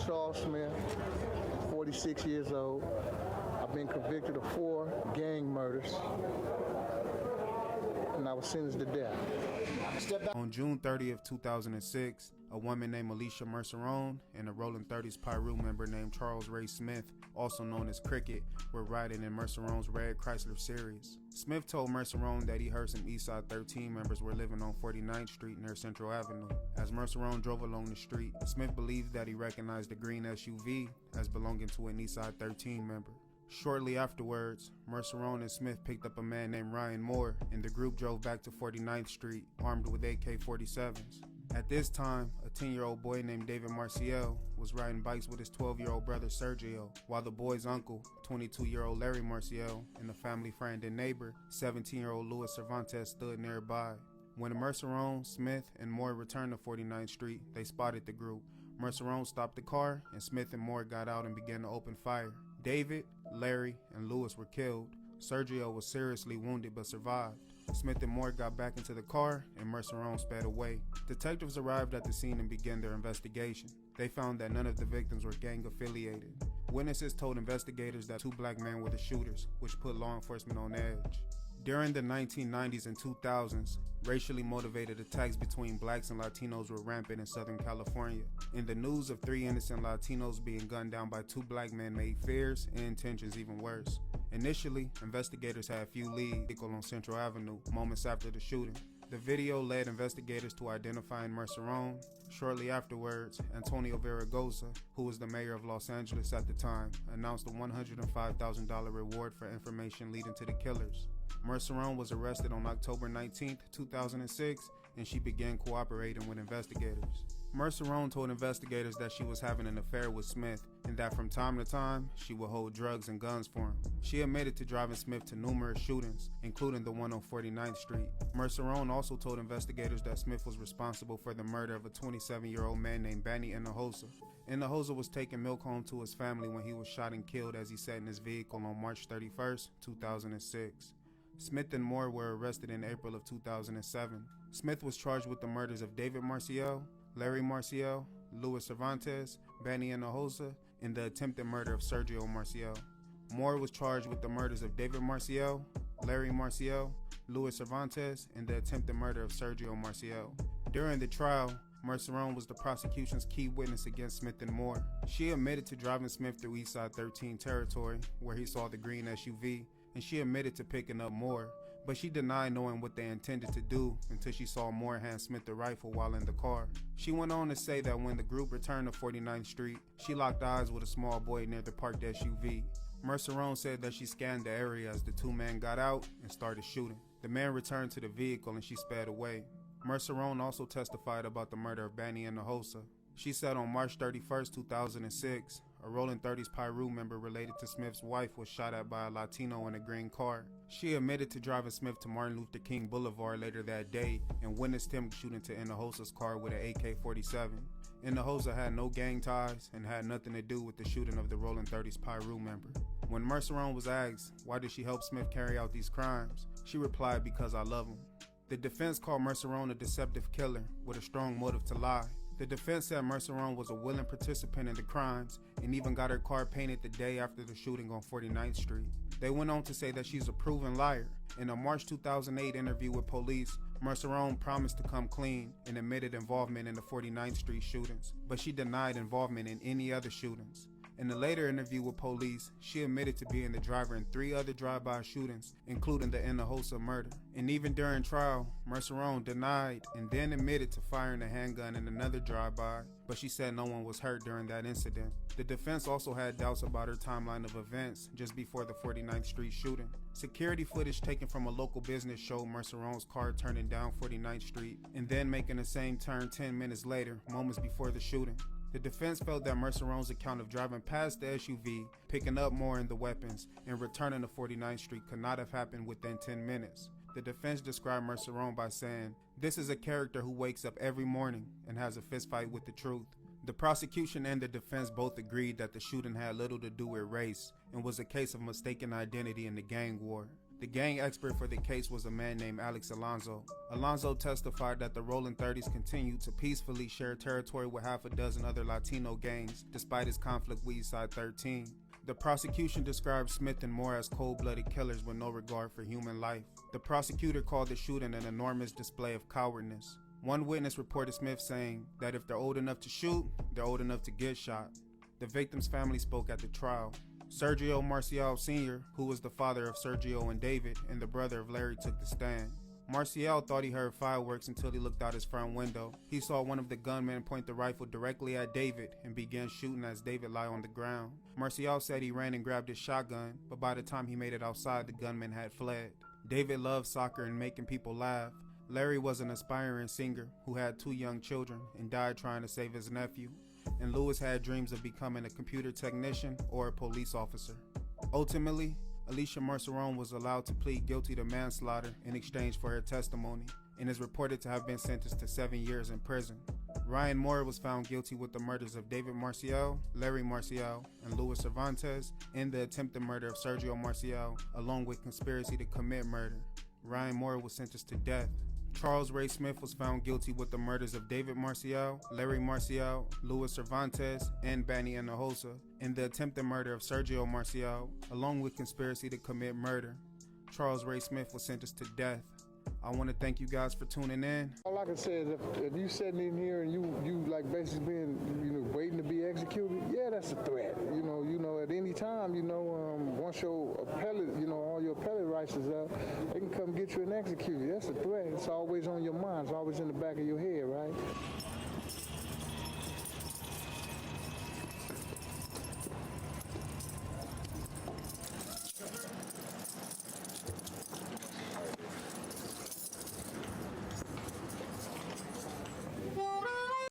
Charles Smith, 46 years old. I've been convicted of 4 gang murders, and I was sentenced to death. On June 30th, 2006, a woman named Alicia Mercerone and a Rolling 30s Pyru member named Charles Ray Smith, also known as Cricket, were riding in Mercerone's red Chrysler Series. Smith told Mercerone that he heard some Eastside 13 members were living on 49th Street near Central Avenue. As Mercerone drove along the street, Smith believed that he recognized the green SUV as belonging to an Eastside 13 member. Shortly afterwards, Mercerone and Smith picked up a man named Ryan Moore, and the group drove back to 49th Street, armed with AK-47s. At this time, a 10-year-old boy named David Marcial was riding bikes with his 12-year-old brother Sergio, while the boy's uncle, 22-year-old Larry Marcial, and a family friend and neighbor, 17-year-old Luis Cervantes, stood nearby. When Mercerone, Smith, and Moore returned to 49th Street, they spotted the group. Mercerone stopped the car, and Smith and Moore got out and began to open fire. David, Larry, and Luis were killed. Sergio was seriously wounded but survived. Smith and Moore got back into the car, and Mercerone sped away. Detectives arrived at the scene and began their investigation. They found that none of the victims were gang affiliated. Witnesses told investigators that 2 black men were the shooters, which put law enforcement on edge. During the 1990s and 2000s, racially motivated attacks between blacks and Latinos were rampant in Southern California, and the news of 3 innocent Latinos being gunned down by 2 black men made fears and intentions even worse. Initially, investigators had few leads on Central Avenue moments after the shooting. The video led investigators to identifying Mercerone. Shortly afterwards, Antonio Verragoza, who was the mayor of Los Angeles at the time, announced a $105,000 reward for information leading to the killers. Mercerone was arrested on October 19, 2006, and she began cooperating with investigators. Mercerone told investigators that she was having an affair with Smith and that from time to time, she would hold drugs and guns for him. She admitted to driving Smith to numerous shootings, including the one on 49th Street. Mercerone also told investigators that Smith was responsible for the murder of a 27-year-old man named Benny Hinojosa. Hinojosa was taking milk home to his family when he was shot and killed as he sat in his vehicle on March 31, 2006. Smith and Moore were arrested in April of 2007. Smith was charged with the murders of David Marcial, Larry Marcial, Luis Cervantes, Benny Hinojosa, and the attempted murder of Sergio Marcial. Moore was charged with the murders of David Marcial, Larry Marcial, Luis Cervantes, and the attempted murder of Sergio Marcial. During the trial, Mercerone was the prosecution's key witness against Smith and Moore. She admitted to driving Smith through Eastside 13 territory, where he saw the green SUV, and she admitted to picking up Moore, but she denied knowing what they intended to do until she saw Moore hand Smith the rifle while in the car. She went on to say that when the group returned to 49th Street, she locked eyes with a small boy near the parked SUV. Mercerone said that she scanned the area as the 2 men got out and started shooting. The man returned to the vehicle and she sped away. Mercerone also testified about the murder of Benny Hinojosa. She said on March 31, 2006, a Rolling 30s Pyru member related to Smith's wife was shot at by a Latino in a green car. She admitted to driving Smith to Martin Luther King Boulevard later that day and witnessed him shooting into Hinojosa's car with an AK-47. Hinojosa had no gang ties and had nothing to do with the shooting of the Rolling 30s Pyru member. When Mercerone was asked why did she help Smith carry out these crimes, she replied, "Because I love him." The defense called Mercerone a deceptive killer with a strong motive to lie. The defense said Mercerone was a willing participant in the crimes and even got her car painted the day after the shooting on 49th Street. They went on to say that she's a proven liar. In a March 2008 interview with police, Mercerone promised to come clean and admitted involvement in the 49th Street shootings, but she denied involvement in any other shootings. In a later interview with police, she admitted to being the driver in 3 other drive-by shootings, including the Hinojosa murder. And even during trial, Mercerone denied and then admitted to firing a handgun in another drive-by, but she said no one was hurt during that incident. The defense also had doubts about her timeline of events just before the 49th Street shooting. Security footage taken from a local business showed Mercerone's car turning down 49th Street and then making the same turn 10 minutes later, moments before the shooting. The defense felt that Mercerone's account of driving past the SUV, picking up Moore and the weapons, and returning to 49th Street could not have happened within 10 minutes. The defense described Mercerone by saying, "This is a character who wakes up every morning and has a fistfight with the truth." The prosecution and the defense both agreed that the shooting had little to do with race and was a case of mistaken identity in the gang war. The gang expert for the case was a man named Alex Alonzo. Alonzo testified that the Rolling 30s continued to peacefully share territory with half a dozen other Latino gangs, despite his conflict with Eastside 13. The prosecution described Smith and Moore as cold-blooded killers with no regard for human life. The prosecutor called the shooting an enormous display of cowardness. One witness reported Smith saying that if they're old enough to shoot, they're old enough to get shot. The victim's family spoke at the trial. Sergio Marcial Sr., who was the father of Sergio and David and the brother of Larry, took the stand. Marcial thought he heard fireworks until he looked out his front window. He saw one of the gunmen point the rifle directly at David and began shooting as David lay on the ground. Marcial said he ran and grabbed his shotgun, but by the time he made it outside, the gunman had fled. David loved soccer and making people laugh. Larry was an aspiring singer who had 2 young children and died trying to save his nephew. And Lewis had dreams of becoming a computer technician or a police officer. Ultimately, Alicia Mercerone was allowed to plead guilty to manslaughter in exchange for her testimony and is reported to have been sentenced to 7 years in prison. Ryan Moore was found guilty with the murders of David Marcial, Larry Marcial, and Luis Cervantes and the attempted murder of Sergio Marcial, along with conspiracy to commit murder. Ryan Moore was sentenced to death. Charles Ray Smith was found guilty with the murders of David Marcial, Larry Marcial, Luis Cervantes, and Bani Hinojosa, and the attempted murder of Sergio Marcial, along with conspiracy to commit murder. Charles Ray Smith was sentenced to death. I want to thank you guys for tuning in. All I can say is if you sitting in here and you like basically being, waiting to be executed, yeah, that's a threat. At any time, once your appellate, all your appellate rights is up, they can come get you and execute you. That's a threat. It's always on your mind. It's always in the back of your head, right?